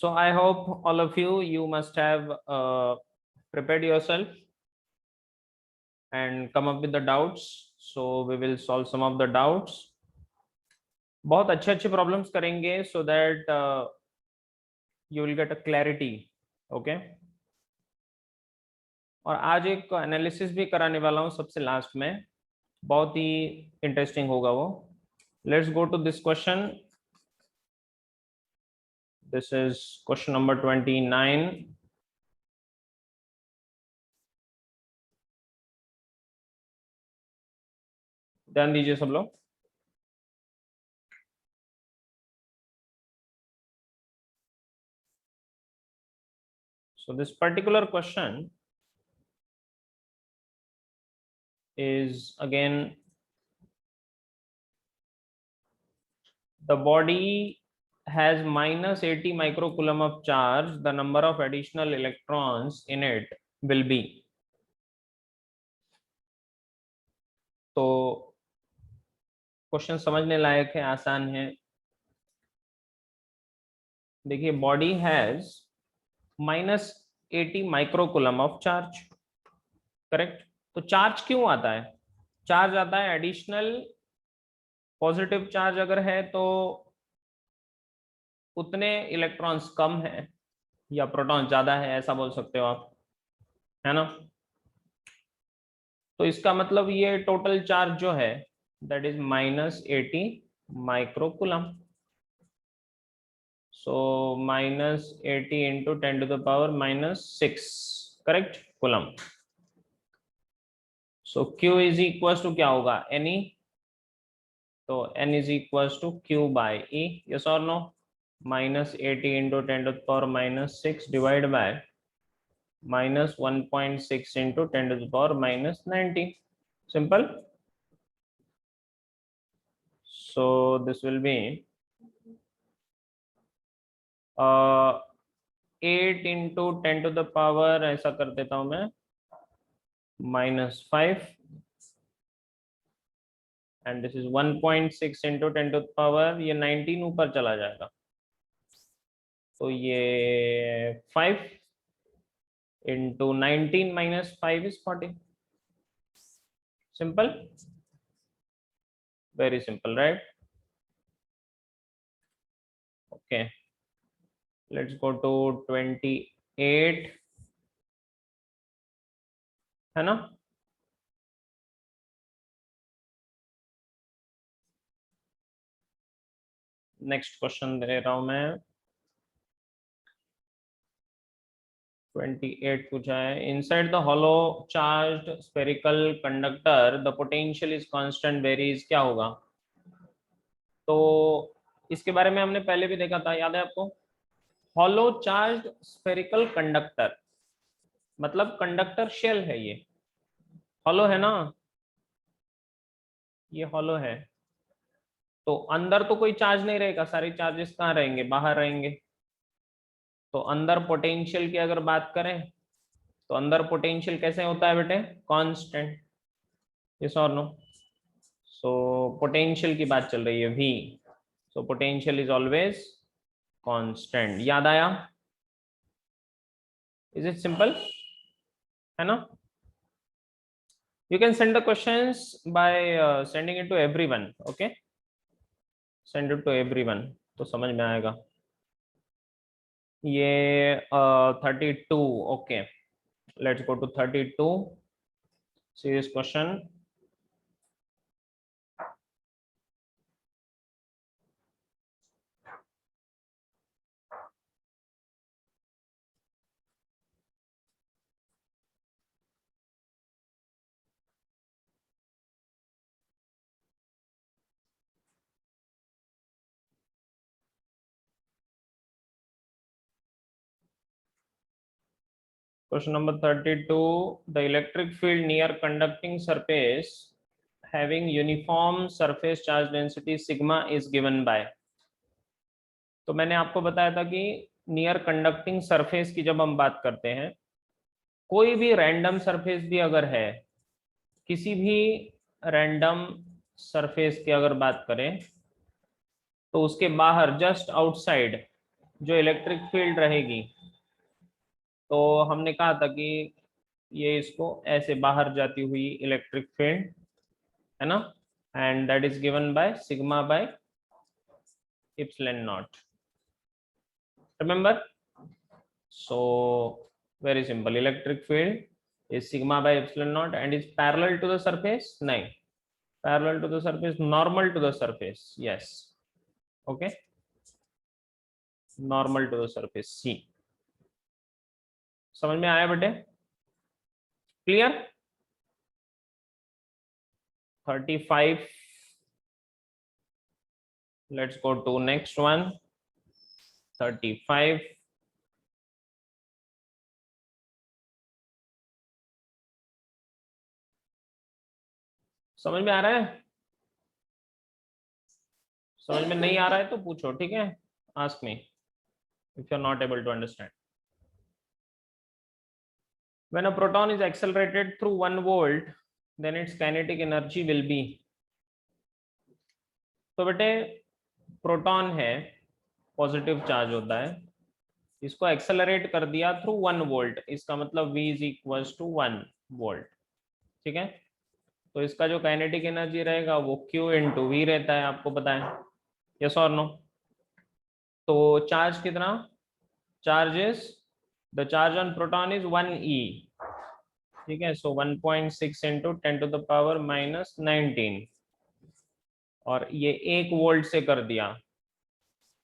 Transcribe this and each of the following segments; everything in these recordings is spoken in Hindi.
So I hope all of you must have prepared yourself and come up with the doubts. So we will solve some of the doubts. बहुत अच्छे अच्छे प्रॉब्लम्स करेंगे so that you will get a clarity. Okay. और आज एक एनालिसिस भी कराने वाला हूँ सबसे लास्ट में, बहुत ही इंटरेस्टिंग होगा वो. Let's go to this question. This is question number 29. ध्यान दीजिए सब लोग. So this particular question is again, the body has minus 80 microcoulomb of charge. The number of additional electrons in it will be. तो क्वेश्चन समझने लायक है, आसान है. देखिए, body has -80 microcoulomb of charge. Correct. तो चार्ज क्यों आता है? चार्ज आता है एडिशनल पॉजिटिव चार्ज अगर है तो उतने इलेक्ट्रॉन्स कम है या प्रोटॉन ज्यादा है, ऐसा बोल सकते हो आप, है ना. तो इसका मतलब ये टोटल चार्ज जो है that is -80 microcoulomb. So -80 into 10 to the power -6, correct, coulomb. So Q is equals to क्या होगा? Ne. तो N is equals to Q by E. Yes or no? -80 into 10 to the power -6 divided by -1.6 into 10 to the power -90. Simple. So this will be 8 into 10 to the power, ऐसा कर देता हूं मैं, -5, and this is 1.6 into 10 to the power, ये 19 ऊपर चला जाएगा, तो ये 5 into 19 minus 5 is 40. Simple. Very simple, right? Okay, let's go to 28, है ना. नेक्स्ट क्वेश्चन दे रहा हूं मैं. 28 पूछा है. Inside the hollow charged spherical conductor the potential is constant varies. क्या होगा? तो इसके बारे में हमने पहले भी देखा था, याद है आपको. हॉलो चार्ज्ड स्फेरिकल कंडक्टर मतलब कंडक्टर शेल है, ये हॉलो है ना, ये हॉलो है. तो अंदर तो कोई चार्ज नहीं रहेगा, सारे चार्जेस कहाँ रहेंगे? बाहर रहेंगे. तो अंदर पोटेंशियल की अगर बात करें तो अंदर पोटेंशियल कैसे होता है बेटे? कांस्टेंट. यस और नो. सो पोटेंशियल की बात चल रही है V. So potential is always constant. याद आया? Is it simple? है ना. You can send the questions by sending it to everyone. Okay, send it to everyone तो समझ में आएगा. ये 32. Okay, let's go to 32. Serious question. Question number 32. The electric field near conducting surface having uniform surface charge density sigma is given by. तो मैंने आपको बताया था कि नियर कंडक्टिंग सरफेस की जब हम बात करते हैं, कोई भी रैंडम सरफेस भी अगर है, किसी भी रैंडम सरफेस की अगर बात करें तो उसके बाहर जस्ट आउटसाइड जो इलेक्ट्रिक फील्ड रहेगी, तो हमने कहा था कि ये इसको ऐसे बाहर जाती हुई इलेक्ट्रिक फील्ड है ना, and that is given by sigma bye epsilon not, remember? So very simple, electric field is sigma by epsilon naught and is parallel to the surface, नहीं, parallel to the surface, normal to the surface, yes, okay, normal to the surface, C। समझ में आया बेटे? Clear? 35, let's go to next one, 35। समझ में आ रहा है? समझ में नहीं आ रहा है तो पूछो, ठीक है, ask me if you are not able to understand। When a proton is accelerated through 1 volt, then its kinetic energy will be, तो बेटे प्रोटॉन है, पॉजिटिव चार्ज होता है, इसको एक्सेलरेट कर दिया थ्रू 1 वोल्ट, इसका मतलब V is equal to 1 volt, ठीक है। तो इसका जो काइनेटिक एनर्जी रहेगा वो Q इंटू वी रहता है, आपको पता है, यस और नो? तो चार्ज कितना, charges, the charge on proton is 1e, ठीक है, so 1.6 into 10 to the power minus 19, और ये 1 वोल्ट से कर दिया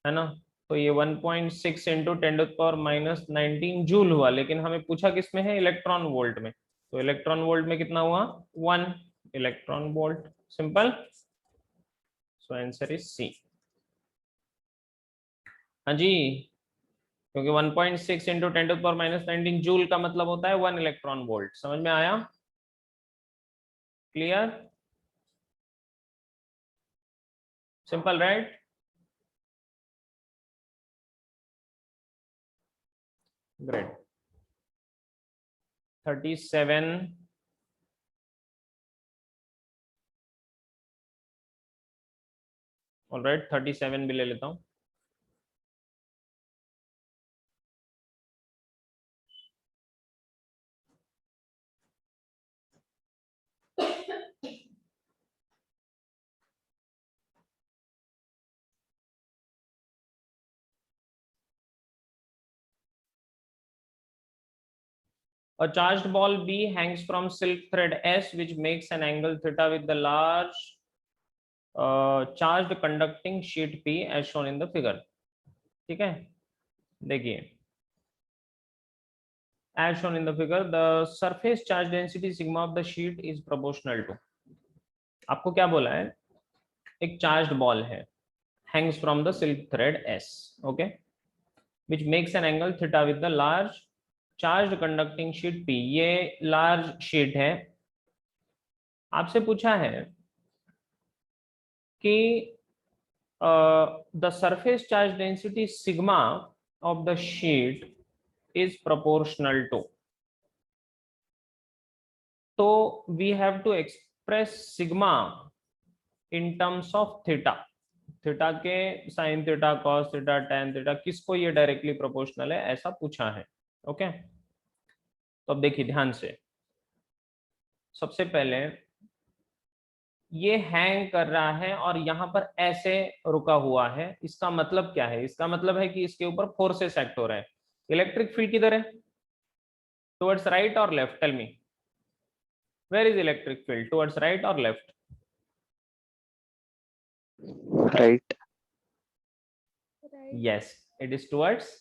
है ना, तो ये 1.6 into 10 to the power minus 19 joule हुआ, लेकिन हमें पूछा किसमें है, इलेक्ट्रॉन वोल्ट में, तो इलेक्ट्रॉन वोल्ट में कितना हुआ, 1 electron volt, simple. So answer is C. हाँ जी, क्योंकि 1.6 into 10 to the power minus 19 joule का मतलब होता है 1 इलेक्ट्रॉन वोल्ट, समझ में आया? Clear? Simple right? Great. 37, alright, 37 भी ले लेता हूँ। A charged ball B hangs from silk thread S, which makes an angle theta with the large charged conducting sheet P as shown in the figure। ठीक है, देखिए, as shown in the figure, the surface charge density sigma of the sheet is proportional to, आपको क्या बोला है, एक चार्ज्ड बॉल है, hangs from the silk thread S, okay, which makes an angle theta with the large charged conducting sheet P, ये large sheet है, आपसे पूछा है कि the surface charge density sigma of the sheet is proportional to, तो we have to express sigma in terms of theta, theta के sine theta, cos theta, tan theta, किसको ये डायरेक्टली प्रोपोर्शनल है ऐसा पूछा है, ओके। तो अब देखिए ध्यान से, सबसे पहले ये हैंग कर रहा है और यहाँ पर ऐसे रुका हुआ है, इसका मतलब क्या है, इसका मतलब है कि इसके ऊपर फोर्सेस एक्ट हो रहे हैं। इलेक्ट्रिक फील्ड किधर है, टुवर्ड्स राइट और left, tell me, where is electric field, towards right और left? Right. Yes, it is towards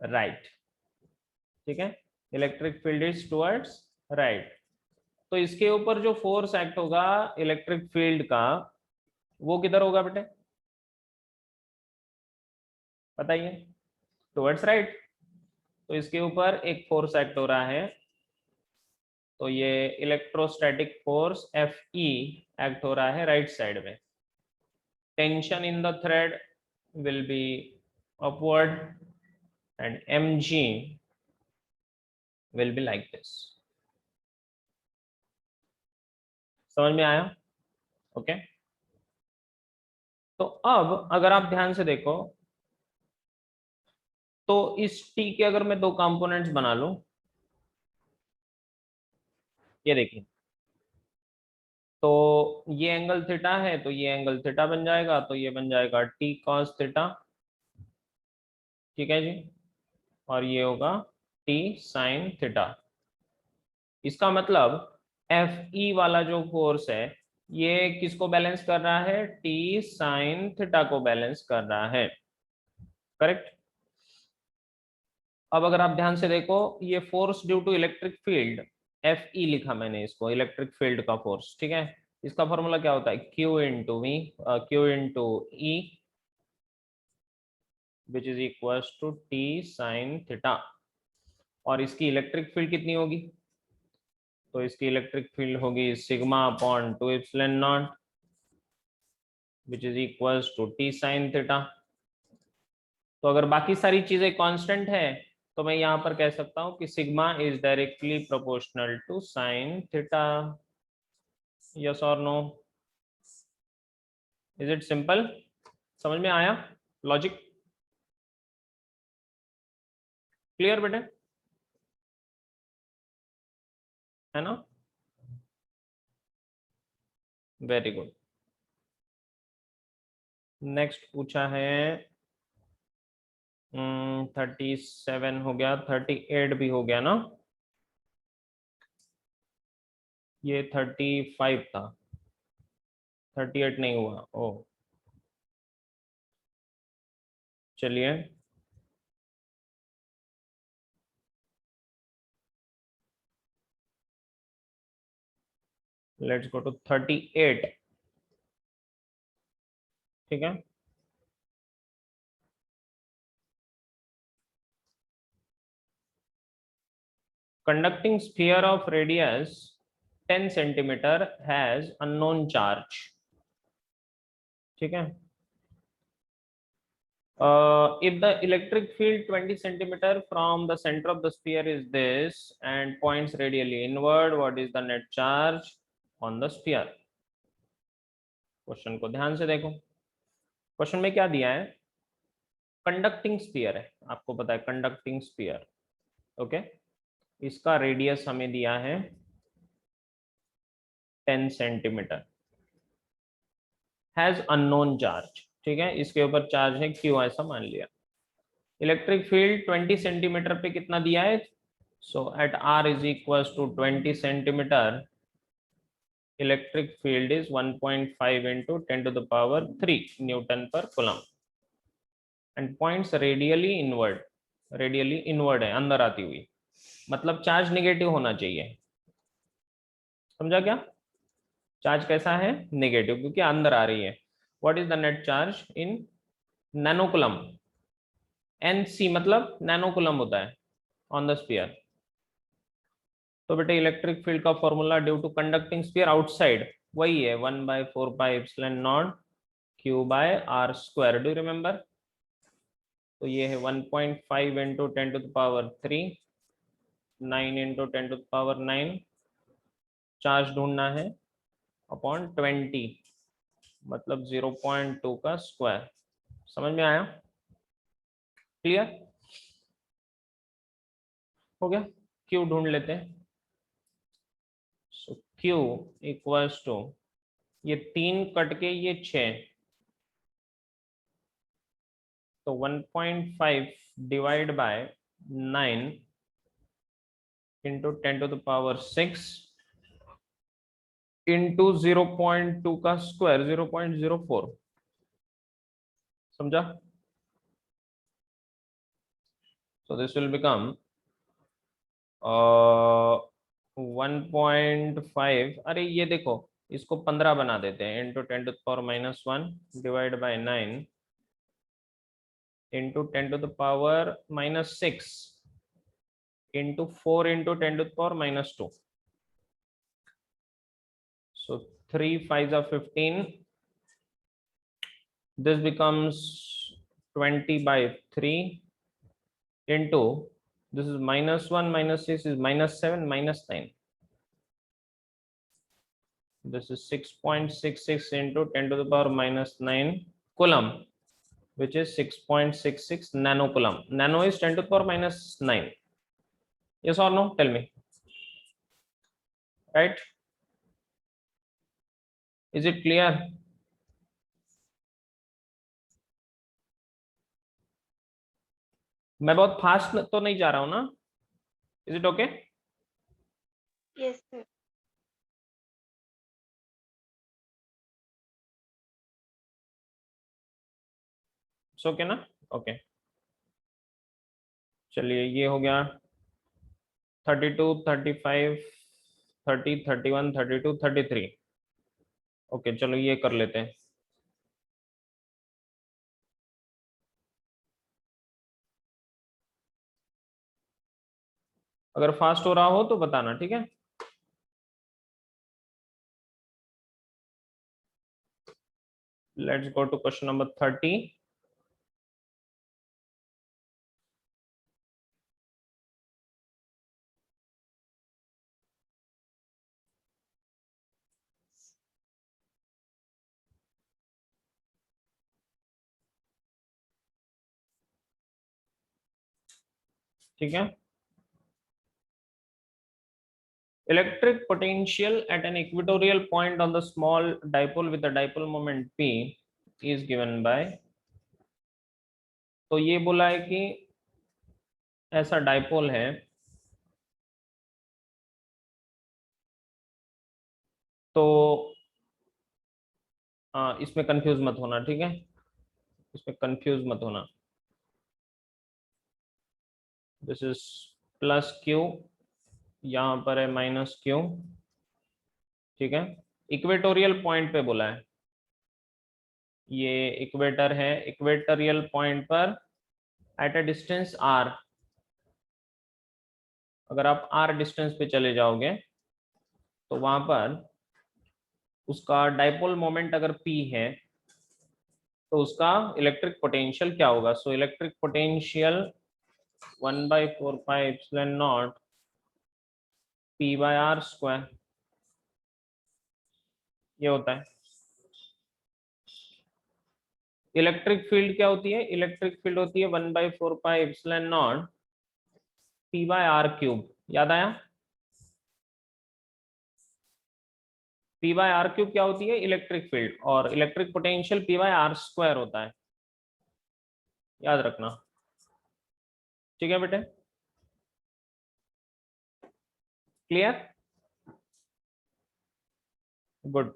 right, ठीक है, electric field is towards right. तो इसके ऊपर जो फोर्स एक्ट होगा इलेक्ट्रिक फील्ड का, वो किधर होगा बेटे, बताइए? Towards right. तो इसके ऊपर एक फोर्स एक्ट हो रहा है, तो ये इलेक्ट्रोस्टैटिक फोर्स Fe एक्ट हो रहा है राइट साइड में, tension in the thread will be upward and mg will be like this, समझ में आया? ओके। तो अब अगर आप ध्यान से देखो, तो इस टी के अगर मैं दो कंपोनेंट्स बना लूं, ये देखिए, तो ये एंगल थीटा है, तो ये एंगल थीटा बन जाएगा, तो ये बन जाएगा टी कॉस थीटा, ठीक है जी, और ये होगा टी साइन थीटा। इसका मतलब एफ ई वाला जो फोर्स है ये किसको बैलेंस कर रहा है, टी साइन थीटा को बैलेंस कर रहा है, करेक्ट। अब अगर आप ध्यान से देखो, ये force due to electric field, F E लिखा मैंने इसको, इलेक्ट्रिक फील्ड का फोर्स, ठीक है। इसका फॉर्मूला क्या होता है, Q into V, Q into E, which is equal to T sine theta. और इसकी इलेक्ट्रिक फील्ड कितनी होगी, तो इसकी इलेक्ट्रिक फील्ड होगी sigma upon 2 epsilon naught, which is equal to T sine theta. तो अगर बाकी सारी चीजें कांस्टेंट है, तो मैं यहां पर कह सकता हूं कि sigma is directly proportional to sine theta. Yes और नो, इज इट सिंपल, समझ में आया लॉजिक, क्लियर बेटे, है ना, वेरी गुड। नेक्स्ट पूछा है 37 हो गया, 38 भी हो गया ना, ये 35 था, 38 नहीं हुआ, ओ चलिए, लेट्स गो टू 38, ठीक है। Conducting sphere of radius 10 centimeter has unknown charge, ठीक है। If the electric field 20 centimeter from the center of the sphere is this and points radially inward, what is the net charge on the sphere? Question को ध्यान से देखो, क्वेश्चन में क्या दिया है, कंडक्टिंग स्फीयर है, आपको पता है कंडक्टिंग स्फीयर, ओके। इसका रेडियस हमें दिया है 10 सेंटीमीटर, हैज अननोन चार्ज, ठीक है, इसके ऊपर चार्ज है क्यू, ऐसा मान लिया। इलेक्ट्रिक फील्ड 20 सेंटीमीटर पे कितना दिया है, so at R is equal to 20 centimetre, electric field is 1.5 into 10 to the power 3 newton per coulomb, and points radially inward, radially inward है, अंदर आती हुई, मतलब चार्ज निगेटिव होना चाहिए, समझा क्या, चार्ज कैसा है, नेगेटिव, क्योंकि अंदर आ रही है। What is the net charge in nanocoulomb, NC मतलब नैनोकुलम होता है ऑन द स्फीयर। तो बेटे इलेक्ट्रिक फील्ड का formula due to conducting sphere outside वही है 1/4πε0 Q by R square, do remember. तो ये है 1.5 into 10 to the power 3, 9 into 10 to the power 9, charge ढूंढना है अपॉन 20, मतलब 0.2 का स्क्वायर, समझ में आया, क्लियर हो गया। क्यू ढूंढ लेते हैं, सो क्यू इक्वल्स टू, ये 3 कट के ये 6, तो 1.5 divide by 9 into 10 to the power 6 into 0.2 का स्क्वायर 0.04, समझा। सो दिस विल बिकम 1.5, अरे ये देखो, इसको 15 बना देते हैं, into 10 to the power -1 divide by 9 into 10 to the power -6 into 4 into 10 to the power -2. So 3 5s are 15. This becomes 20/3 into, this is -1 -6 is -7 -9. This is 6.66 into 10 to the power -9 coulomb. which is 6.66 nanocoulomb. Nano is 10 to the power minus 9. Yes or no? Tell me. Right? Is it clear? मैं बहुत फास्ट तो नहीं जा रहा हूं ना? Is it okay? Yes, sir. It's okay ना? Okay. चलिए ये हो गया 32, 35, 30, 31, 32, 33. ओके चलो ये कर लेते हैं. अगर फास्ट हो रहा हो तो बताना, ठीक है? Let's go to question number 30. ठीक है. Electric potential at an equatorial point on the small dipole with the dipole moment P is given by. तो ये बोला है कि ऐसा डाइपोल है तो इसमें कंफ्यूज मत होना, ठीक है? इसमें कंफ्यूज मत होना. दिस इज प्लस क्यू, यहाँ पर है माइनस क्यू, ठीक है? इक्वेटोरियल पॉइंट पे बोला है. ये इक्वेटर है, इक्वेटोरियल पॉइंट पर एट अ डिस्टेंस आर. अगर आप आर डिस्टेंस पे चले जाओगे तो वहां पर उसका डाइपोल मोमेंट अगर P है तो उसका इलेक्ट्रिक पोटेंशियल क्या होगा? सो इलेक्ट्रिक पोटेंशियल 1/4πε0 P/r², ये होता है. इलेक्ट्रिक फील्ड क्या होती है? इलेक्ट्रिक फील्ड होती है 1/4πε0 P/r³. याद आया? P/r³ क्या होती है? Electric field. और इलेक्ट्रिक पोटेंशियल P/r² होता है. याद रखना, ठीक है बेटे? Clear? Good.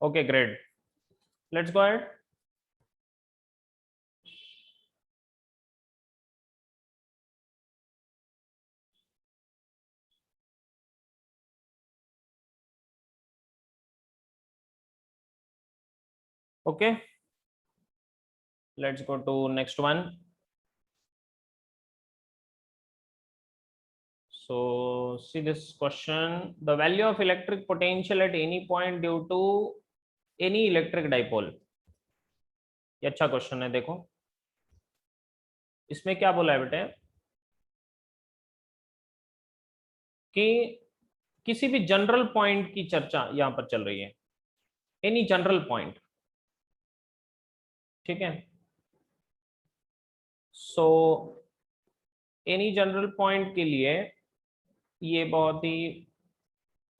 Okay, great. Let's go ahead. Okay, let's go to next one. So see this question, the value of electric potential at any point due to any electric dipole. ये अच्छा क्वेश्चन है. देखो इसमें क्या बोला है बेटे कि किसी भी जनरल पॉइंट की चर्चा यहां पर चल रही है. एनी जनरल पॉइंट, ठीक है? सो एनी जनरल पॉइंट के लिए ये बहुत ही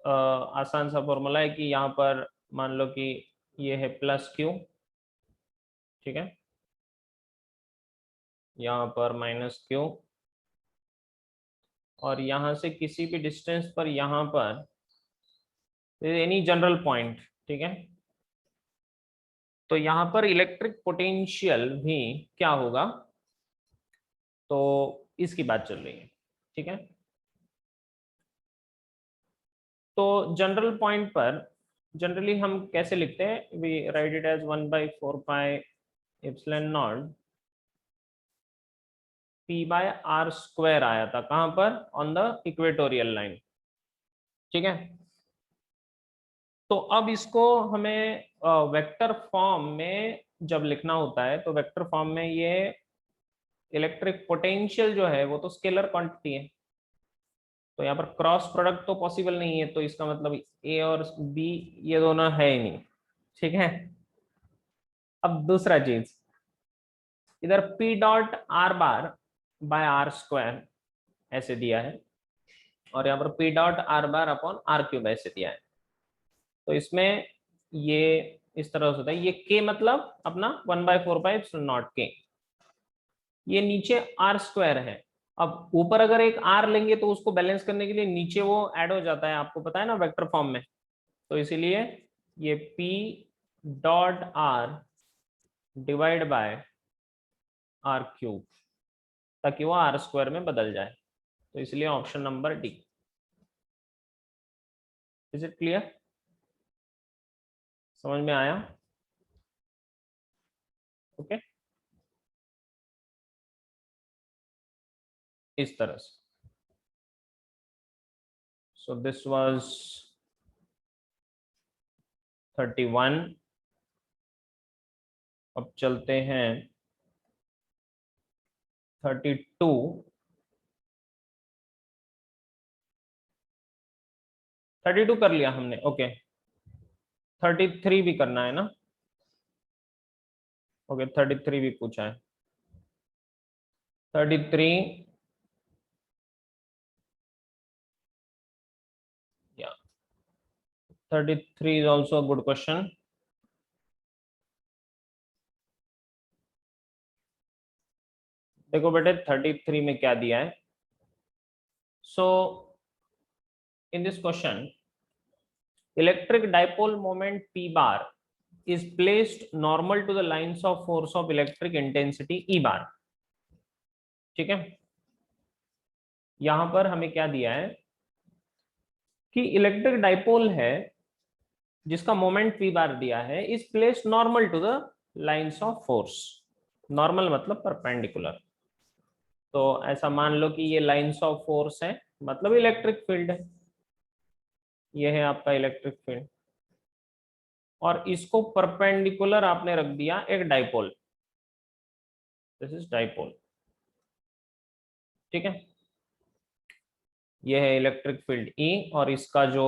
आसान सा फॉर्मूला है कि यहाँ पर मान लो कि ये है प्लस क्यू, ठीक है? यहाँ पर माइनस क्यू, और यहाँ से किसी भी डिस्टेंस पर यहाँ पर एनी जनरल पॉइंट, ठीक है? तो यहाँ पर इलेक्ट्रिक पोटेंशियल भी क्या होगा? तो इसकी बात चल रही है, ठीक है? तो जनरल पॉइंट पर जनरली हम कैसे लिखते हैं? We write it as 1/4πε0 P/r² आया था, कहां पर, ऑन द इक्वेटोरियल लाइन। ठीक है, तो अब इसको हमें वेक्टर फॉर्म में जब लिखना होता है तो वेक्टर फॉर्म में ये इलेक्ट्रिक पोटेंशियल जो है वो तो स्केलर क्वांटिटी है, तो यहाँ पर क्रॉस प्रोडक्ट तो पॉसिबल नहीं है, तो इसका मतलब ए और बी ये दोनों है ही नहीं। ठीक है, अब दूसरा चीज, इधर P.r⁻² ऐसे दिया है और यहाँ पर P.r⁻/r³ ऐसे दिया है। तो इसमें ये इस तरह से होता है, ये k मतलब अपना 1/4π0 ये नीचे r² है। अब ऊपर अगर एक r लेंगे तो उसको बैलेंस करने के लिए नीचे वो ऐड हो जाता है, आपको पता है ना वेक्टर फॉर्म में, तो इसीलिए ये P.r डिवाइड बाय r³ ताकि वो r² में बदल जाए, तो इसलिए option number D. Is it clear, समझ में आया? ओके, इस तरह से। So this was 31। अब चलते हैं 32। 32 कर लिया हमने, ओके। 33 भी करना है ना, ओके 33 भी पूछा है। 33 या 33 is also a good question। देखो बेटे 33 में क्या दिया है। So in this question electric dipole moment P bar is placed normal to the lines of force of electric intensity E बार। ठीक है, यहां पर हमें क्या दिया है कि इलेक्ट्रिक डाइपोल है जिसका मोमेंट P बार दिया है, is placed normal to the lines of force. Normal मतलब परपेंडिकुलर, तो ऐसा मान लो कि ये लाइंस ऑफ फोर्स है, मतलब इलेक्ट्रिक फील्ड है, ये है आपका इलेक्ट्रिक फील्ड, और इसको परपेंडिकुलर आपने रख दिया एक डाइपोल, दिस इज डाइपोल। ठीक है, ये है इलेक्ट्रिक फील्ड E और इसका जो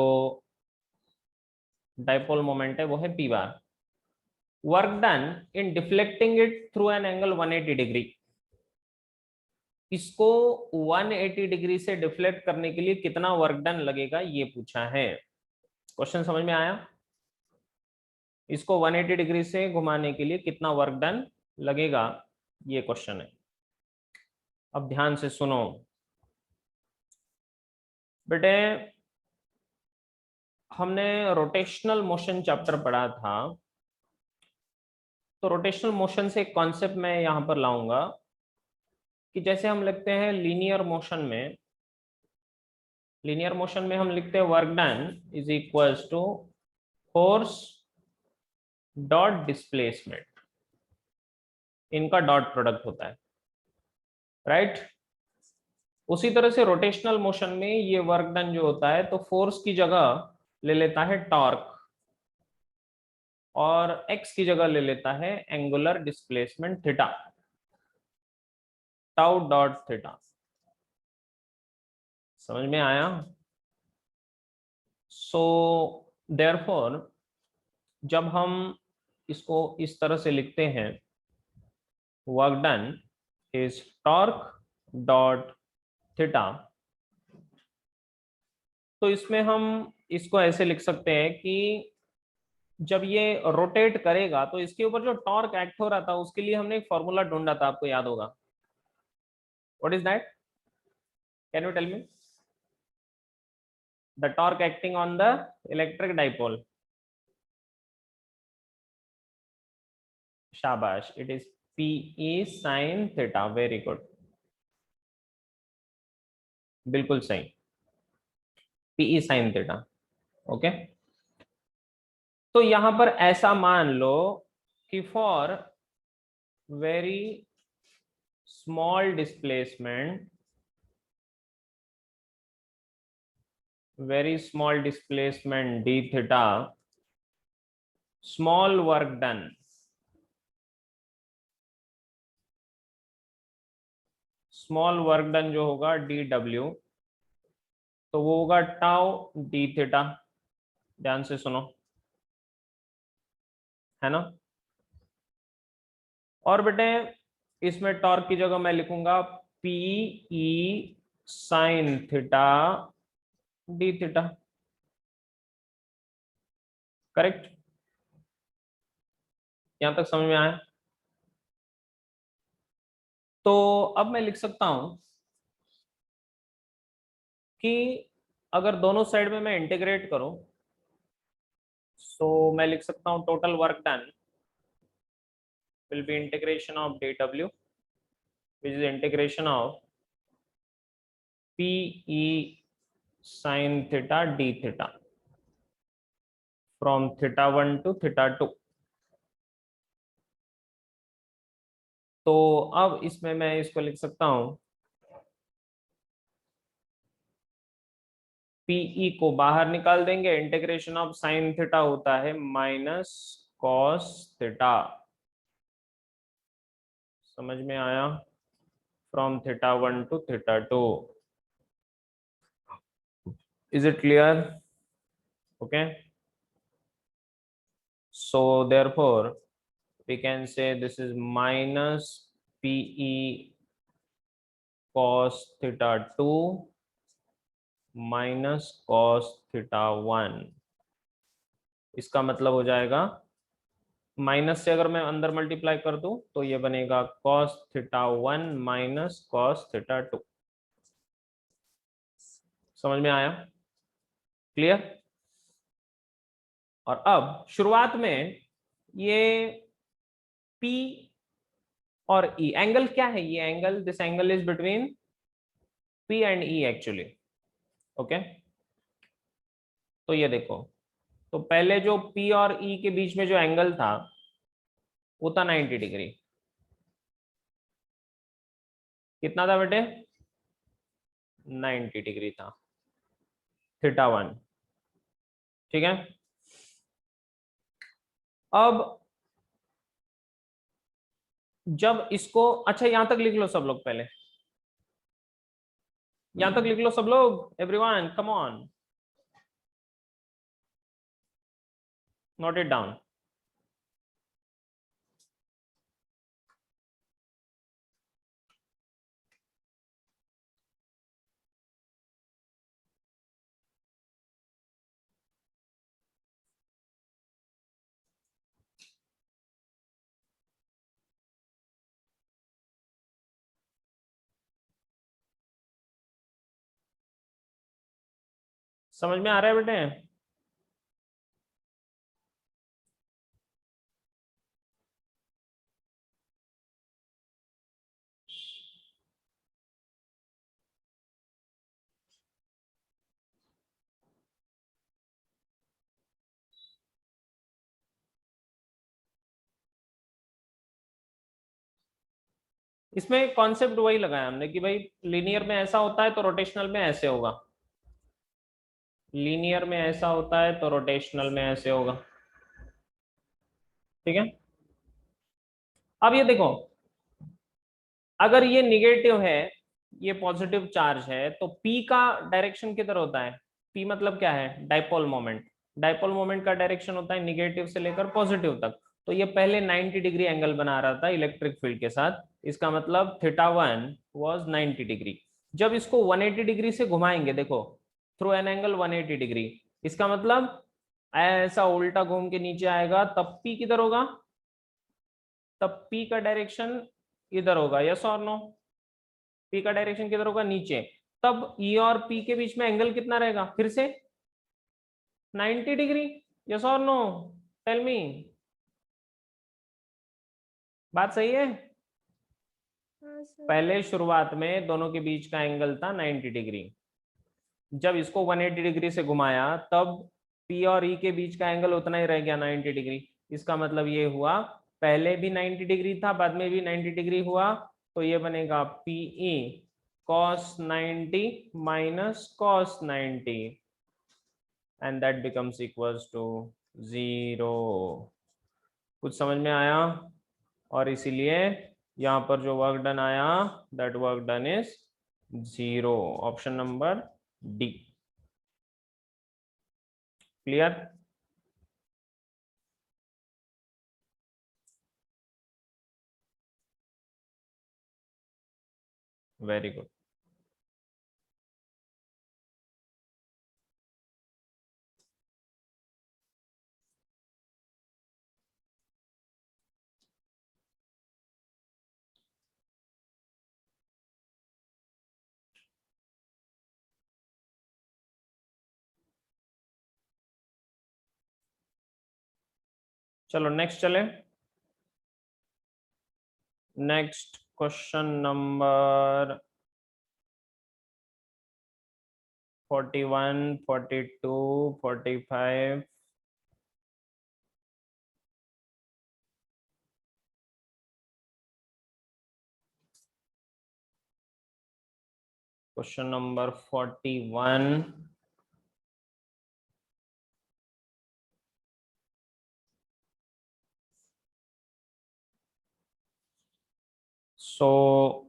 डाइपोल मोमेंट है वो है P bar. Work done in deflecting it through an angle 180 degree, इसको 180 डिग्री से डिफ्लेक्ट करने के लिए कितना वर्क डन लगेगा ये पूछा है। क्वेश्चन समझ में आया? इसको 180 डिग्री से घुमाने के लिए कितना वर्क डन लगेगा, ये क्वेश्चन है। अब ध्यान से सुनो बेटे, हमने रोटेशनल मोशन चैप्टर पढ़ा था, तो रोटेशनल मोशन से एक कॉन्सेप्ट मैं यहां पर लाऊंगा कि जैसे हम लिखते हैं लीनियर मोशन में, लीनियर मोशन में हम लिखते हैं work done is equals to force dot displacement, इनका डॉट प्रोडक्ट होता है, राइट। उसी तरह से रोटेशनल मोशन में ये वर्क डन जो होता है तो फोर्स की जगह ले लेता है टॉर्क और एक्स की जगह ले लेता है angular displacement theta, tau dot theta. समझ में आया? सो देयरफॉर जब हम इसको इस तरह से लिखते हैं, work done is torque dot theta, तो इसमें हम इसको ऐसे लिख सकते हैं कि जब ये रोटेट करेगा तो इसके ऊपर जो टॉर्क एक्ट हो रहा था उसके लिए हमने एक फॉर्मूला ढूंढा था, आपको याद होगा। What is that, can you tell me? The torque acting on the electric dipole. शाबाश, इट इज PE sin थीटा, वेरी गुड, बिल्कुल सही, PE sin थीटा। ओके, तो यहां पर ऐसा मान लो कि for very small displacement, very small displacement d theta, small work done, small work done जो होगा डी डब्ल्यू, तो वो होगा टाउ डी थीटा। ध्यान से सुनो, है ना। और बेटे इसमें टॉर्क की जगह मैं लिखूंगा P E sine theta D theta. Correct, यहां तक समझ में आया। तो अब मैं लिख सकता हूं कि अगर दोनों साइड में मैं इंटीग्रेट करूं, तो मैं लिख सकता हूं total work done will be integration of dw, which is integration of p e sin theta d theta from theta 1 to theta 2। तो अब इसमें मैं इसको लिख सकता हूं, पीई को बाहर निकाल देंगे, इंटीग्रेशन ऑफ साइन थीटा होता है माइनस कॉस थीटा। समझ में आया? From theta 1 to theta 2। Is it clear? Okay, so therefore we can say this is minus PE cos theta 2 minus cos theta 1। इसका मतलब हो जाएगा, माइनस से अगर मैं अंदर मल्टीप्लाई कर दूं तो ये बनेगा cos theta 1 minus cos theta 2। समझ में आया? क्लियर? और अब शुरुआत में ये P और E एंगल क्या है? ये angle, this angle is between P and E actually. Okay, तो ये देखो, तो पहले जो P और E के बीच में जो एंगल था वो था 90 डिग्री। कितना था बेटे? 90 डिग्री था, थीटा 1। ठीक है, अब जब इसको, अच्छा यहां तक लिख लो सब लोग, पहले यहां तक लिख लो सब लोग, everyone come on, note it down. समझ में आ रहा है बेटे? इसमें कॉन्सेप्ट वही लगाया हमने कि भाई लीनियर में ऐसा होता है तो रोटेशनल में ऐसे होगा, लीनियर में ऐसा होता है तो रोटेशनल में ऐसे होगा। ठीक है, अब ये देखो, अगर ये निगेटिव है, ये पॉजिटिव चार्ज है, तो P का डायरेक्शन किधर होता है? P मतलब क्या है? Dipole moment. डाइपोल मोमेंट का डायरेक्शन होता है निगेटिव से लेकर पॉजिटिव तक। तो ये पहले 90 डिग्री एंगल बना रहा था इलेक्ट्रिक फील्ड के साथ, इसका मतलब थीटा 1 वाज 90 डिग्री। जब इसको 180 डिग्री से घुमाएंगे, देखो थ्रू एन एंगल 180 डिग्री, इसका मतलब ऐसा उल्टा घूम के नीचे आएगा, तब P किधर होगा? तब P का डायरेक्शन इधर होगा। यस और नो? P का डायरेक्शन किधर होगा? नीचे। तब E और P के बीच में एंगल कितना रहेगा? फिर से 90 डिग्री। यस और नो? टेल मी, बात सही है? हाँ सर। पहले शुरुआत में दोनों के बीच का एंगल था 90 डिग्री, जब इसको 180 डिग्री से घुमाया तब P और E के बीच का एंगल उतना ही रह गया 90 डिग्री। इसका मतलब ये हुआ, पहले भी 90 डिग्री था, बाद में भी 90 डिग्री हुआ, तो ये बनेगा PE cos 90 minus cos 90 and that becomes equals to 0। कुछ समझ में आया? और इसीलिए यहाँ पर जो वर्क डन आया that work done is 0। Option number D. Clear? Very good. चलो नेक्स्ट चले। Next question number 41, 42, 45। Question number 41। So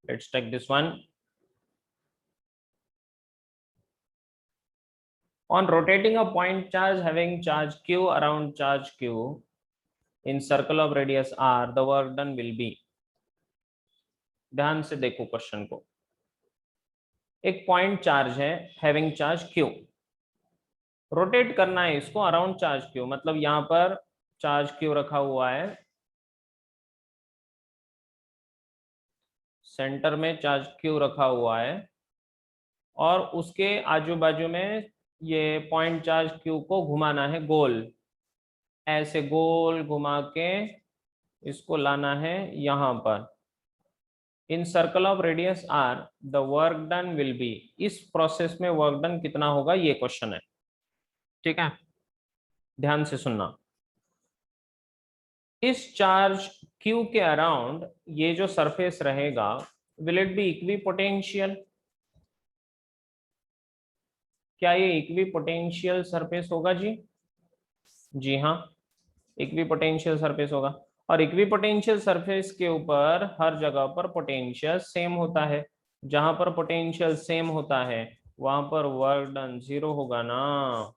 let's take this one. On rotating a point charge having charge q around charge q in circle of radius r, the work done will be। ध्यान से देखो क्वेश्चन को। एक पॉइंट चार्ज है हैविंग चार्ज q, रोटेट करना है इसको अराउंड चार्ज q, मतलब यहां पर चार्ज q रखा हुआ है, सेंटर में चार्ज q रखा हुआ है और उसके आजू बाजू में ये पॉइंट चार्ज q को घुमाना है गोल, ऐसे गोल घुमा के इसको लाना है यहां पर। In circle of radius R the work done will be. इस प्रोसेस में वर्क डन कितना होगा ये क्वेश्चन है, ठीक है? ध्यान से सुनना। इस चार्ज q के अराउंड ये जो सरफेस रहेगा विल इट बी इक्विपोटेंशियल? क्या ये इक्विपोटेंशियल सरफेस होगा जी? जी हाँ, इक्विपोटेंशियल सरफेस होगा। और इक्विपोटेंशियल सरफेस के ऊपर हर जगह पर पोटेंशियल सेम होता है। जहां पर पोटेंशियल सेम होता है वहां पर वर्क डन 0 होगा ना,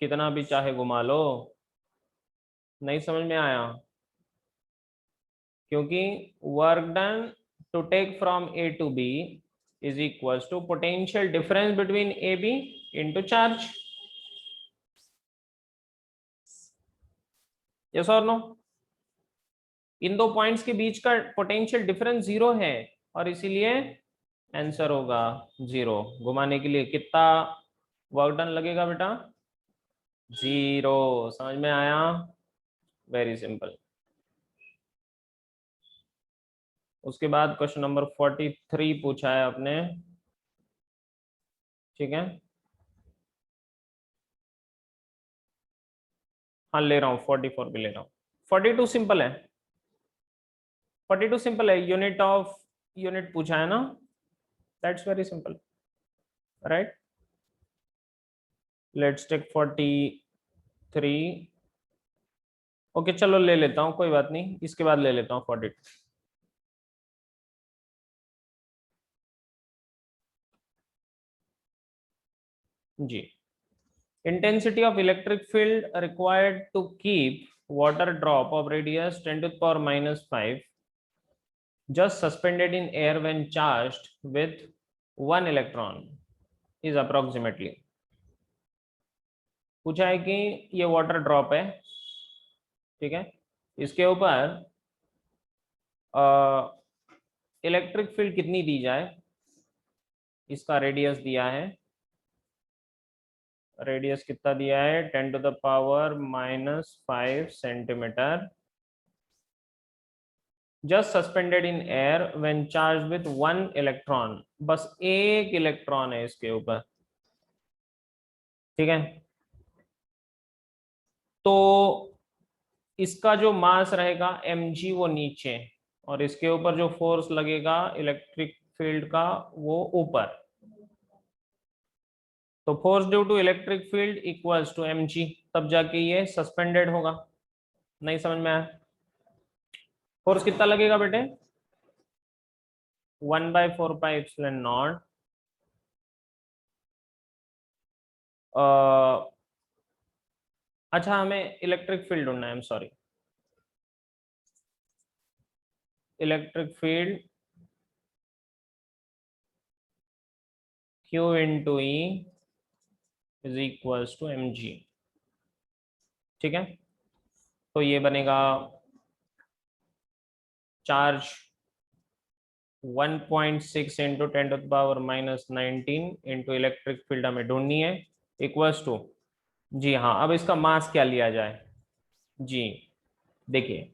कितना भी चाहे घुमा लो। नहीं समझ में आया? क्योंकि work done to take from A to B is equals to potential difference between A B into charge. Yes और नो? इन दो पॉइंट्स के बीच का पोटेंशियल डिफरेंस 0 है और इसीलिए आंसर होगा 0। घुमाने के लिए कितना वर्क डन लगेगा बेटा? 0। समझ में आया? Very simple. उसके बाद क्वेश्चन नंबर 43 पूछा है आपने, ठीक है? हाँ ले रहा हूँ, 44 भी ले रहा हूँ। 42 सिंपल है, 42 सिंपल है। यूनिट पूछा है ना, that's very simple, right? Let's take 43। Okay चलो ले लेता हूँ, कोई बात नहीं, इसके बाद ले लेता हूँ 42। जी, intensity of electric field required to keep water drop of radius 10 to the power minus 5 just suspended in air when charged with 1 electron is approximately। पूछा है कि ये वाटर ड्रॉप है, ठीक है? इसके ऊपर इलेक्ट्रिक फील्ड कितनी दी जाए, इसका रेडियस दिया है। रेडियस कितना दिया है? 10 to the power minus 5 centimetre just suspended in air when charge with 1 electron. बस एक इलेक्ट्रॉन है इसके ऊपर, ठीक है? तो इसका जो मास रहेगा mg वो नीचे, और इसके ऊपर जो फोर्स लगेगा इलेक्ट्रिक फील्ड का वो ऊपर। तो force due to electric field equals to mg, तब जाके ये सस्पेंडेड होगा। नहीं समझ में आया? फोर्स कितना लगेगा बेटे? 1/4πε0 अच्छा हमें इलेक्ट्रिक फील्ड ढूंढना है, I am sorry. Electric field Q into E is equals to mg। ठीक है, तो ये बनेगा charge 1.6 into 10⁻⁻19 into electric field हमें ढूंढनी है, इक्वल्स टू, जी हाँ, अब इसका मास क्या लिया जाए जी। देखिए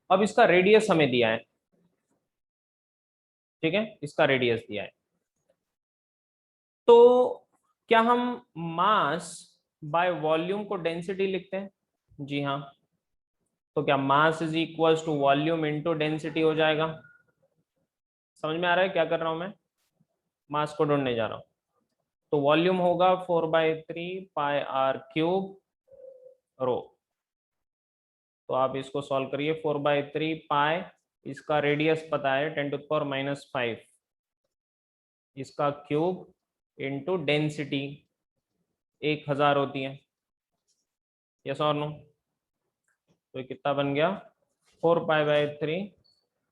अब इसका रेडियस हमें दिया है, ठीक है, इसका रेडियस दिया है। तो क्या हम मास बाय वॉल्यूम को डेंसिटी लिखते हैं? जी हाँ, तो क्या mass is equals to volume into density हो जाएगा? समझ में आ रहा है क्या कर रहा हूं मैं? मास को ढूंढने जा रहा हूं, तो वॉल्यूम होगा 4/3πr³ रो। तो आप इसको सॉल्व करिए, 4/3π, इसका रेडियस पता है 10⁻⁻5, इसका क्यूब इंटू डेंसिटी 1000 होती है, यस और नो? तो ये कितना बन गया? 4π/3,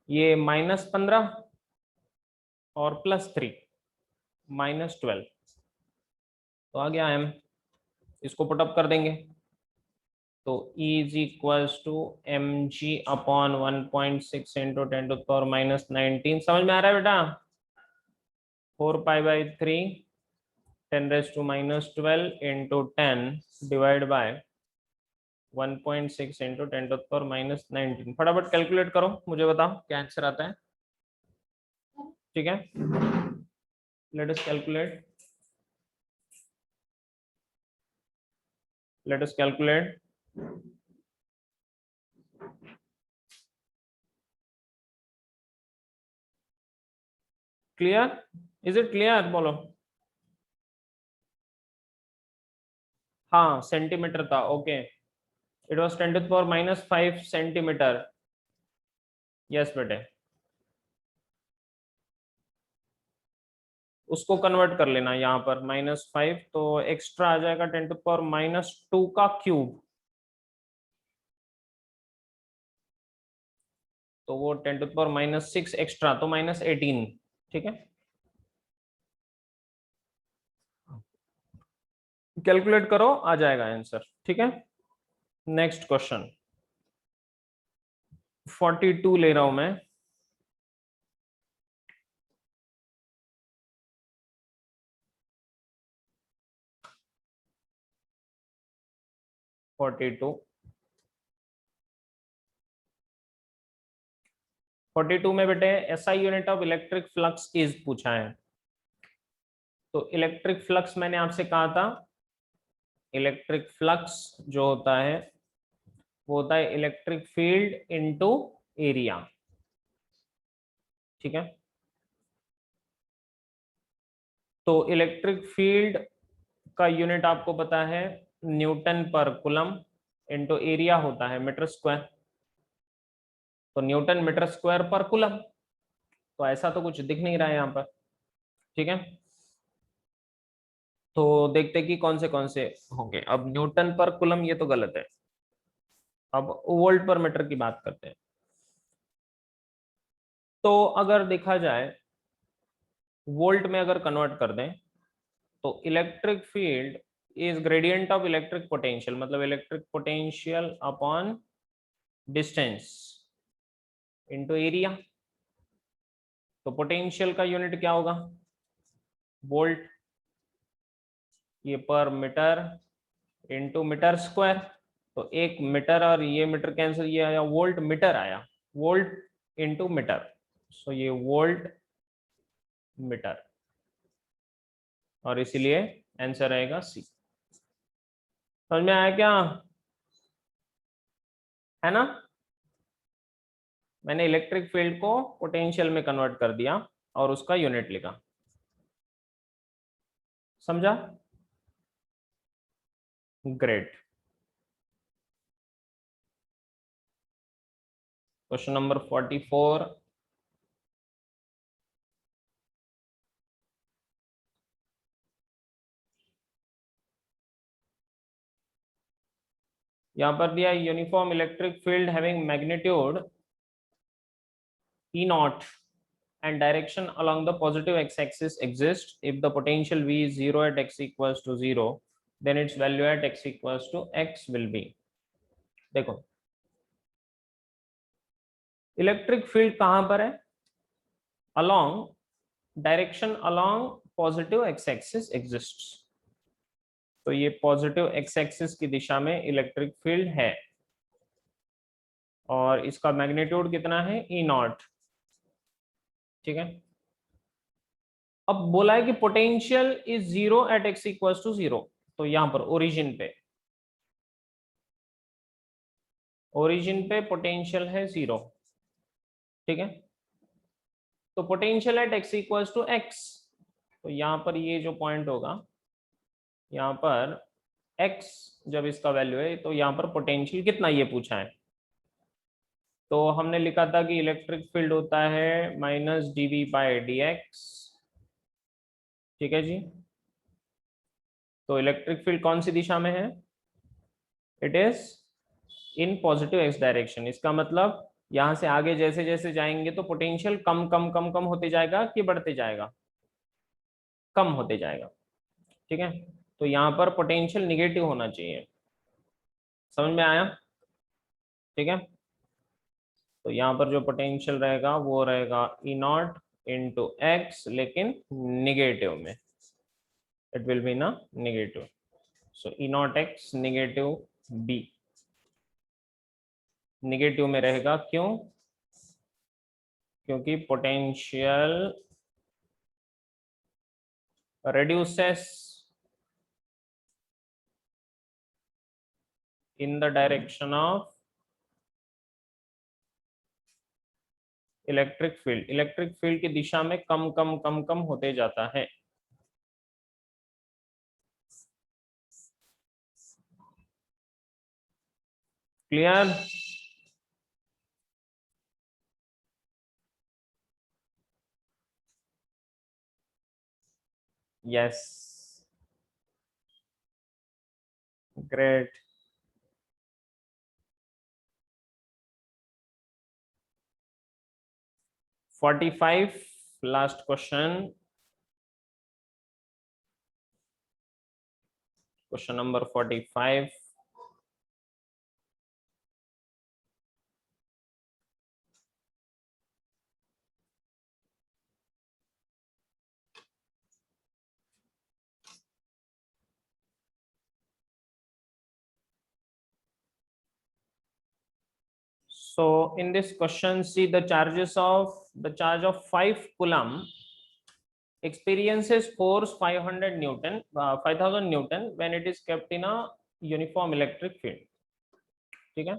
ये -15 और +3 -12, तो आ गया m। इसको पुटअप कर देंगे तो E is equals to mg/1.6 into 10⁻⁻19। समझ में आ रहा है बेटा? 4π/3 10⁻⁻12 इंटू 10 डिवाइड बाय 1.6 इंटू 10⁻⁻19। फटाफट कैलकुलेट करो, मुझे बताओ क्या आंसर आता है। ठीक है, let us calculate, let us calculate. Clear? Is it clear? बोलो। हाँ सेंटीमीटर था, okay. It was 10⁻⁻5 centimetre. Yes बेटे, उसको कन्वर्ट कर लेना यहाँ पर -5, तो एक्स्ट्रा आ जाएगा 10⁻⁻2 का क्यूब, तो वो 10⁻⁻6 एक्स्ट्रा, तो -18। ठीक है, कैलकुलेट करो, आ जाएगा आंसर। ठीक है, नेक्स्ट क्वेश्चन 42 ले रहा हूं मैं। फोर्टी टू में बेटे SI unit of electric flux is पूछा है। तो इलेक्ट्रिक फ्लक्स मैंने आपसे कहा था, इलेक्ट्रिक फ्लक्स जो होता है वो होता है इलेक्ट्रिक फील्ड इनटू एरिया। ठीक है, तो इलेक्ट्रिक फील्ड का यूनिट आपको पता है Newton per coulomb, into area होता है मीटर स्क्वायर, तो न्यूटन मीटर स्क्वायर पर कूलम। तो ऐसा तो कुछ दिख नहीं रहा है यहाँ पर। ठीक है, तो देखते कि कौन से होंगे। अब न्यूटन पर कूलम ये तो गलत है, अब वोल्ट पर मीटर की बात करते हैं। तो अगर देखा जाए वोल्ट में अगर कन्वर्ट कर दें तो electric field is gradient of electric potential, मतलब electric potential upon distance into area. तो पोटेंशियल का यूनिट क्या होगा? वोल्ट, ये पर मीटर इनटू मीटर स्क्वायर, तो एक मीटर और ये मीटर कैंसिल, ये आया वोल्ट मीटर आया, वोल्ट इनटू मीटर, सो ये वोल्ट मीटर, और इसीलिए आंसर आएगा सी। समझ में आया क्या? है ना। मैंने इलेक्ट्रिक फील्ड को पोटेंशियल में कन्वर्ट कर दिया और उसका यूनिट लिखा, समझा? ग्रेट। Question number 44। यहां पर दिया uniform electric field having magnitude E naught and direction along the positive x-axis exists if the potential V is 0 at x equals to 0, then its value at x equals to x will be। देखो इलेक्ट्रिक फील्ड कहां पर है, along direction along positive x axis exists। तो ये पॉजिटिव एक्स एक्सिस की दिशा में इलेक्ट्रिक फील्ड है और इसका मैग्नीट्यूड कितना है, ई नॉट। ठीक है। अब बोला है कि potential is 0 at X equals to 0, तो यहां पर ओरिजिन पे पोटेंशियल है 0। ठीक है। तो potential at X equals to X, तो यहां पर ये जो पॉइंट होगा, यहाँ पर x जब इसका वैल्यू है तो यहाँ पर पोटेंशियल कितना ये पूछा है। तो हमने लिखा था कि इलेक्ट्रिक फील्ड होता है माइनस dV/dx। ठीक है जी। तो इलेक्ट्रिक फील्ड कौन सी दिशा में है, it is in positive x direction. इसका मतलब यहां से आगे जैसे जैसे जाएंगे तो पोटेंशियल कम कम कम कम होते जाएगा कि बढ़ते जाएगा, कम होते जाएगा। ठीक है। तो यहाँ पर पोटेंशियल निगेटिव होना चाहिए, समझ में आया? ठीक है। तो यहाँ पर जो पोटेंशियल रहेगा वो रहेगा ई नॉट इंटू एक्स, लेकिन निगेटिव में, इट विल बी ना negative. So E naught X negative be, negative में रहेगा, क्यों? क्योंकि potential reduces in the direction of electric field, electric field की दिशा में कम कम कम कम होते जाता है। Clear? Yes, great. Forty five, last question, question number 45। So in this question, see the charge of 5 coulomb experiences force 500 Newton, 5000 Newton when it is kept in a uniform electric field. ठीक है।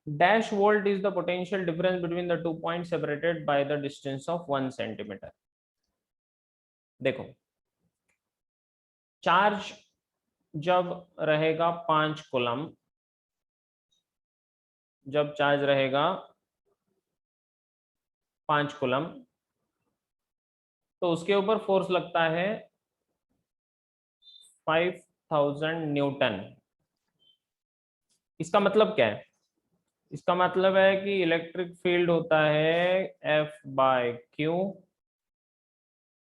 Dash volt is the potential difference between the 2 points separated by the distance of 1 centimeter. देखो चार्ज जब रहेगा 5 कूलम, जब चार्ज रहेगा 5 कूलम तो उसके ऊपर फोर्स लगता है 5000 न्यूटन। इसका मतलब क्या है? इसका मतलब है कि इलेक्ट्रिक फील्ड होता है F/Q,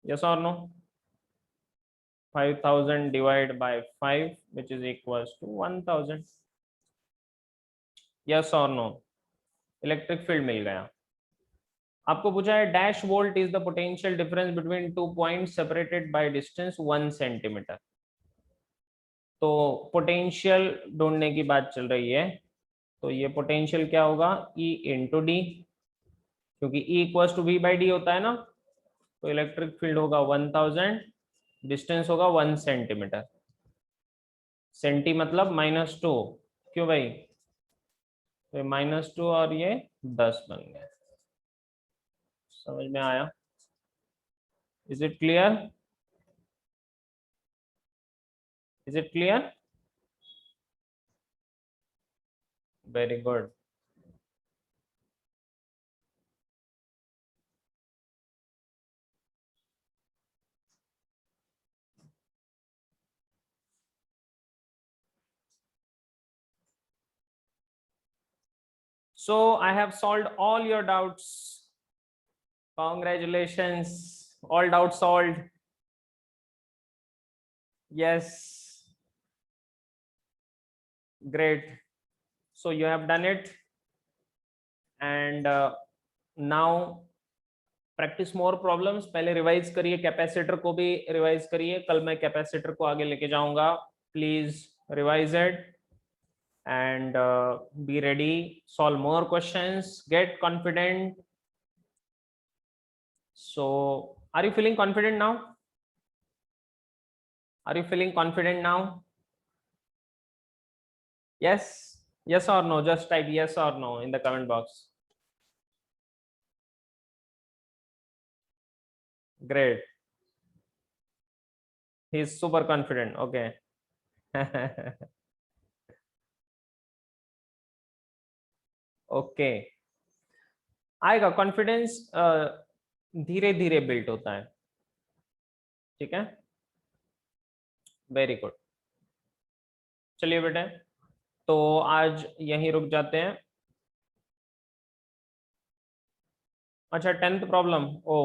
यस और no? 5000 divide by 5 which is equals to 1000, yes और नो? इलेक्ट्रिक फील्ड मिल गया। आपको पूछा है dash volt is the potential difference between 2 points separated by distance 1 centimetre. तो पोटेंशियल ढूंढने की बात चल रही है, तो ये पोटेंशियल क्या होगा, E इंटू डी, क्योंकि E इक्वल्स टू V/D होता है ना। तो इलेक्ट्रिक फील्ड होगा 1000, डिस्टेंस होगा 1 सेंटीमीटर, सेंटी मतलब -2, क्यों भाई? तो -2 और ये 10 बन गया। समझ में आया? Is it clear? Is it clear? Very good. So I have solved all your doubts. Congratulations, all doubts solved. Yes, great. So you have done it, and now practice more problems. पहले रिवाइज करिए, कैपेसिटर को भी रिवाइज करिए, कल मैं कैपेसिटर को आगे लेके जाऊंगा। Please revise it and be ready, solve more questions, get confident. So are you feeling confident now? Are you feeling confident now? Yes, yes or no? Just type yes or no in the comment box. Great. He is super confident. Okay. Okay, आएगा कॉन्फिडेंस, धीरे धीरे बिल्ड होता है। ठीक है, वेरी गुड। चलिए बेटे, तो आज यहीं रुक जाते हैं। अच्छा, 10th प्रॉब्लम, ओ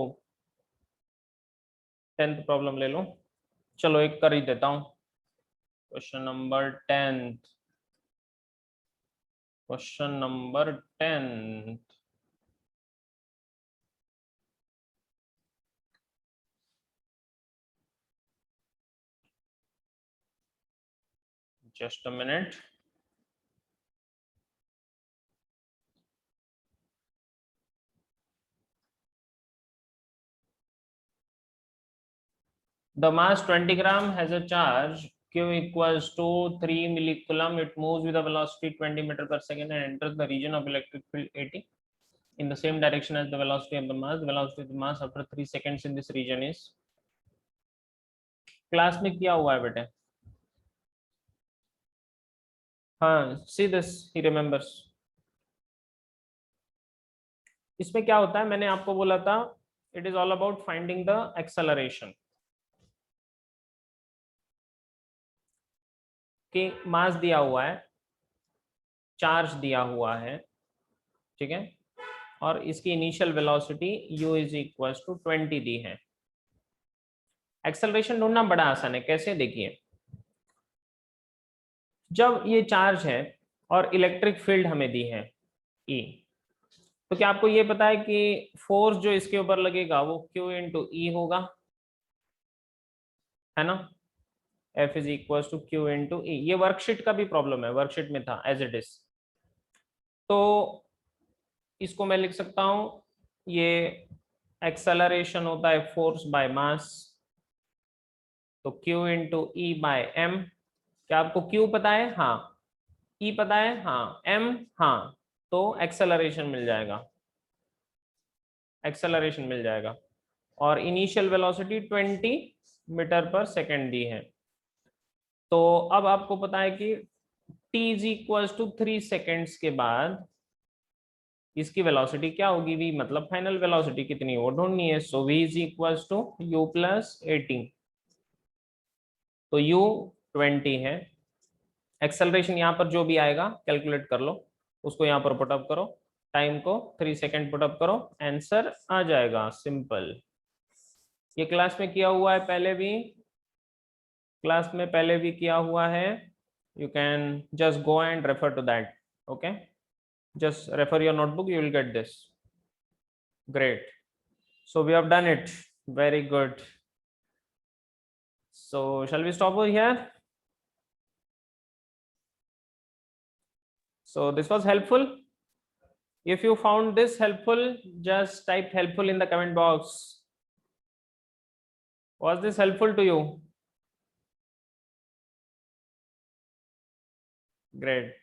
10th प्रॉब्लम ले लो। चलो एक कर ही देता हूं। Question number 10th, question number 10th। Just a minute. The mass 20 gram has a charge Q equals to 3 millicoulomb. It moves with a velocity 20 meter per second and enters the region of electric field 80 in the same direction as the velocity of the mass. The velocity of the mass after 3 seconds in this region is. Class में किया हुआ है बेटे। हाँ, see this, he remembers. इसमें क्या होता है, मैंने आपको बोला था, it is all about finding the acceleration. कि मास दिया हुआ है, चार्ज दिया हुआ है, ठीक है, और इसकी initial velocity u is equal to 20 दी है। एक्सेलरेशन ढूंढना बड़ा आसान है। कैसे? देखिए, जब ये चार्ज है और इलेक्ट्रिक फील्ड हमें दी है E, तो क्या आपको ये पता है कि फोर्स जो इसके ऊपर लगेगा वो Q इंटू E होगा, है ना? F is equal to Q into E। ये वर्कशीट का भी प्रॉब्लम है, वर्कशीट में था एज इट इज। तो इसको मैं लिख सकता हूं, ये एक्सेलरेशन होता है फोर्स बाय मास, तो Q into E by M। क्या आपको Q पता है? हाँ। E पता है? हाँ। M, हाँ। तो एक्सेलरेशन मिल जाएगा, एक्सेलरेशन मिल जाएगा। और initial velocity 20 metre per second दी है। तो अब आपको पता है कि t is equal to 3 seconds के बाद इसकी वेलोसिटी क्या होगी? v, मतलब फाइनल वेलोसिटी कितनी वो ढूंढनी है। So v is equal to u plus 18। तो u 20 है। एक्सेलरेशन यहाँ पर जो भी आएगा कैलकुलेट कर लो, उसको यहाँ पर पुटअप करो, टाइम को 3 सेकेंड पुटअप करो, आंसर आ जाएगा। सिंपल। ये क्लास में किया हुआ है पहले भी, क्लास में पहले भी किया हुआ है। You can just go and refer to that. Okay, just refer your notebook, you will get this. Great. So we have done it. Very good. So shall we stop over here? So this was helpful. If you found this helpful, just type helpful in the comment box. Was this helpful to you? Great.